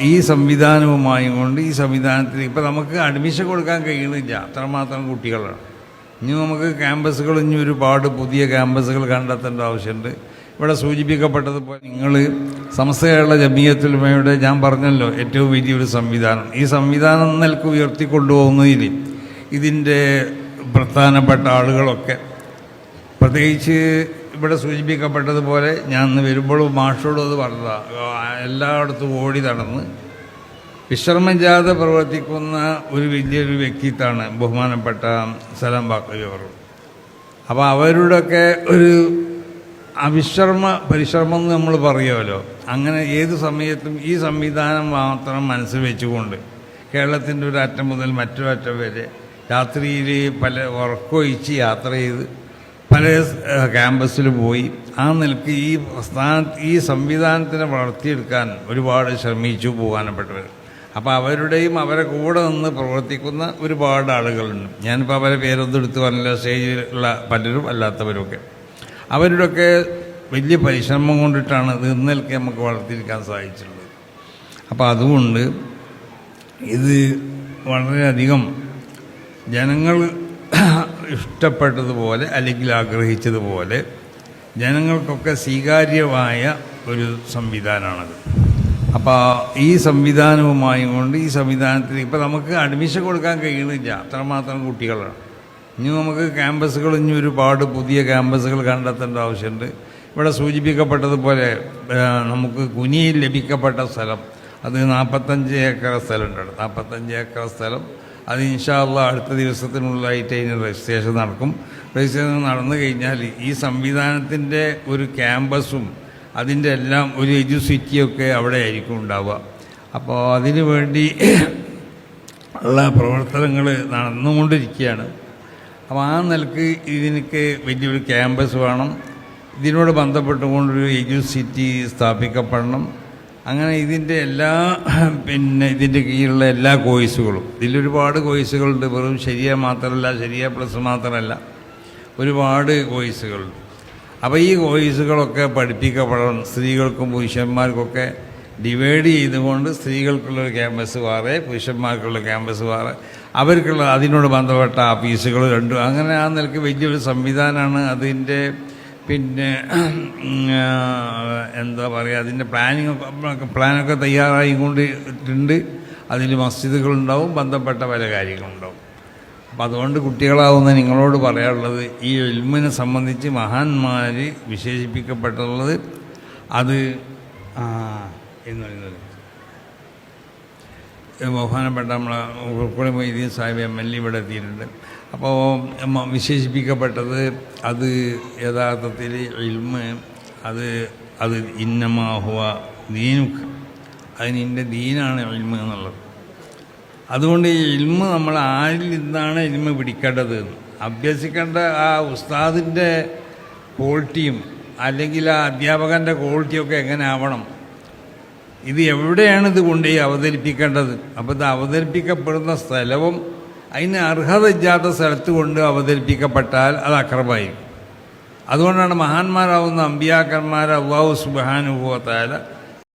ഈ സംവിധാനവുമായും കൊണ്ട് ഈ സംവിധാനത്തിൽ ഇപ്പം നമുക്ക് അഡ്മിഷൻ കൊടുക്കാൻ കഴിയുന്നില്ല, അത്രമാത്രം കുട്ടികളാണ്. ഇനി നമുക്ക് ക്യാമ്പസുകൾ ഇനി ഒരുപാട് പുതിയ ക്യാമ്പസുകൾ കണ്ടെത്തേണ്ട ആവശ്യമുണ്ട്. ഇവിടെ സൂചിപ്പിക്കപ്പെട്ടതുപോലെ നിങ്ങൾ സമസ്ത കേരള ജമിയത്തുൽ ഉലമയുടെ ഞാൻ പറഞ്ഞല്ലോ ഏറ്റവും വലിയൊരു സംവിധാനം, ഈ സംവിധാനം നിലക്ക് ഉയർത്തിക്കൊണ്ടുപോകുന്നതിൽ ഇതിൻ്റെ പ്രധാനപ്പെട്ട ആളുകളൊക്കെ പ്രത്യേകിച്ച് ഇവിടെ സൂചിപ്പിക്കപ്പെട്ടതുപോലെ ഞാൻ ഇന്ന് വരുമ്പോഴും മാഷോടും അത് പറഞ്ഞതാണ്, എല്ലായിടത്തും ഓടി നടന്ന് വിശ്രമജാത പ്രവർത്തിക്കുന്ന ഒരു വലിയൊരു വ്യക്തിത്വമാണ് ബഹുമാനപ്പെട്ട സലാം ബാക്കവി അവർ. അപ്പോൾ അവരുടെയൊക്കെ ഒരു പരിശ്രമം എന്ന് നമ്മൾ പറയുമല്ലോ, അങ്ങനെ ഏത് സമയത്തും ഈ സംവിധാനം മാത്രം മനസ്സിൽ വെച്ചുകൊണ്ട് കേരളത്തിൻ്റെ ഒരു അറ്റം മുതൽ മറ്റൊരു അറ്റം വരെ രാത്രിയിൽ പല ഉറക്കമൊഴിച്ച് യാത്ര ചെയ്ത് പല ക്യാമ്പസിൽ പോയി ആ നിലക്ക് ഈ സംവിധാനത്തിനെ വളർത്തിയെടുക്കാൻ ഒരുപാട് ശ്രമിച്ചു പോകാനപ്പെട്ടവർ. അപ്പോൾ അവരുടെയും അവരെ കൂടെ നിന്ന് പ്രവർത്തിക്കുന്ന ഒരുപാട് ആളുകളുണ്ട്. ഞാനിപ്പോൾ അവരെ പേരൊന്നും എടുത്ത് പറഞ്ഞില്ല, സ്റ്റേജിലുള്ള പലരും അല്ലാത്തവരൊക്കെ അവരുടെയൊക്കെ വലിയ പരിശ്രമം കൊണ്ടിട്ടാണ് ഇത് ഇന്നലേക്ക് നമുക്ക് വളർത്തിയെടുക്കാൻ സാധിച്ചിട്ടുള്ളത്. അപ്പോൾ അതുകൊണ്ട് ഇത് വളരെയധികം ജനങ്ങൾ ഇഷ്ടപ്പെട്ടതുപോലെ അല്ലെങ്കിൽ ആഗ്രഹിച്ചതുപോലെ ജനങ്ങൾക്കൊക്കെ സ്വീകാര്യമായ ഒരു സംവിധാനമാണത്. അപ്പോൾ ഈ സംവിധാനവുമായും കൊണ്ട് ഈ സംവിധാനത്തിൽ ഇപ്പം നമുക്ക് അഡ്മിഷൻ കൊടുക്കാൻ കഴിയുന്നില്ല, അത്രമാത്രം കുട്ടികളാണ്. ഇനി നമുക്ക് ക്യാമ്പസുകൾ ഇനി ഒരുപാട് പുതിയ ക്യാമ്പസുകൾ കണ്ടെത്തേണ്ട ആവശ്യമുണ്ട്. ഇവിടെ സൂചിപ്പിക്കപ്പെട്ടതുപോലെ നമുക്ക് കുനിയിൽ ലഭിക്കപ്പെട്ട സ്ഥലം അത് 45 ഏക്കർ സ്ഥലമുണ്ട്. 45 ഏക്കർ സ്ഥലം അത് ഇൻഷാ അല്ലാഹ് അടുത്ത ദിവസത്തിനുള്ളിലായിട്ട് അതിന് രജിസ്ട്രേഷൻ നടക്കും. രജിസ്ട്രേഷൻ നടന്നു കഴിഞ്ഞാൽ ഈ സംവിധാനത്തിൻ്റെ ഒരു ക്യാമ്പസും അതിൻ്റെ എല്ലാം ഒരു എഡ്യൂസിറ്റിയൊക്കെ അവിടെ ആയിരിക്കും ഉണ്ടാവുക. അപ്പോൾ അതിനു വേണ്ടി ഉള്ള പ്രവർത്തനങ്ങൾ നടന്നുകൊണ്ടിരിക്കുകയാണ്. അപ്പോൾ ആ നിലക്ക് ഇതിനൊക്കെ വലിയൊരു ക്യാമ്പസ് വേണം, ഇതിനോട് ബന്ധപ്പെട്ടുകൊണ്ടൊരു എഡ്യൂസിറ്റി സ്ഥാപിക്കപ്പെടണം. അങ്ങനെ ഇതിൻ്റെ ഇതിൻ്റെ കീഴിലുള്ള എല്ലാ കോഴ്സുകളും, ഇതിലൊരുപാട് കോഴ്സുകളുണ്ട്, വെറും ശരിയ മാത്രമല്ല, ശരിയ പ്ലസ് മാത്രമല്ല, ഒരുപാട് കോഴ്സുകളുണ്ട്. അപ്പോൾ ഈ കോഴ്സുകളൊക്കെ പഠിപ്പിക്കപ്പെടണം. സ്ത്രീകൾക്കും പുരുഷന്മാർക്കൊക്കെ ഡിവൈഡ് ചെയ്തുകൊണ്ട് സ്ത്രീകൾക്കുള്ളൊരു ക്യാമ്പസ് വേറെ, പുരുഷന്മാർക്കുള്ള ക്യാമ്പസ് വേറെ, അവർക്കുള്ള അതിനോട് ബന്ധപ്പെട്ട ഓഫീസുകൾ രണ്ടും, അങ്ങനെ ആ നിലയ്ക്ക് വലിയൊരു സംവിധാനമാണ്. അതിൻ്റെ എന്താ പറയുക, അതിൻ്റെ പ്ലാനൊക്കെ തയ്യാറായിക്കൊണ്ടിട്ടുണ്ട്. അതിൽ മസ്ജിദുകളുണ്ടാവും, ബന്ധപ്പെട്ട പല കാര്യങ്ങളുണ്ടാവും. അപ്പം അതുകൊണ്ട് കുട്ടികളാവുന്ന നിങ്ങളോട് പറയാനുള്ളത്, ഈ ഇൽമിനെ സംബന്ധിച്ച് മഹാന്മാർ വിശേഷിപ്പിക്കപ്പെട്ടുള്ളത് അത് ബഹുമാനപ്പെട്ട നമ്മളെ ഉൾക്കൊള്ളി മൊയ്തീൻ സാഹിബ് MLA ഇവിടെ എത്തിയിട്ടുണ്ട്. അപ്പോൾ വിശേഷിപ്പിക്കപ്പെട്ടത് അത് യഥാർത്ഥത്തിൽ ഇൽമ് അത് ഇന്നമാഹുവ ദീനുക്ക്, അതിന് എൻ്റെ ദീനാണ് ഇൽമ് എന്നുള്ളത്. അതുകൊണ്ട് ഈ ഇൽമ് നമ്മൾ ആരിൽ നിന്നാണ് ഇൽമ് പിടിക്കേണ്ടത്, അഭ്യസിക്കേണ്ട ആ ഉസ്താദിൻ്റെ ക്വാളിറ്റിയും അല്ലെങ്കിൽ ആ അധ്യാപകൻ്റെ ക്വാളിറ്റിയൊക്കെ എങ്ങനെ ആവണം, ഇത് എവിടെയാണ് ഇത് കൊണ്ടുപോയി അവതരിപ്പിക്കേണ്ടത്. അപ്പോൾ ഇത് അവതരിപ്പിക്കപ്പെടുന്ന സ്ഥലവും അതിന് അർഹതയില്ലാത്ത സ്ഥലത്ത് കൊണ്ട് അവതരിപ്പിക്കപ്പെട്ടാൽ അത് അക്രമമായിരിക്കും. അതുകൊണ്ടാണ് മഹാന്മാരാവുന്ന അമ്പിയാക്കന്മാരെ അല്ലാഹു സുബ്ഹാനഹു വ തആല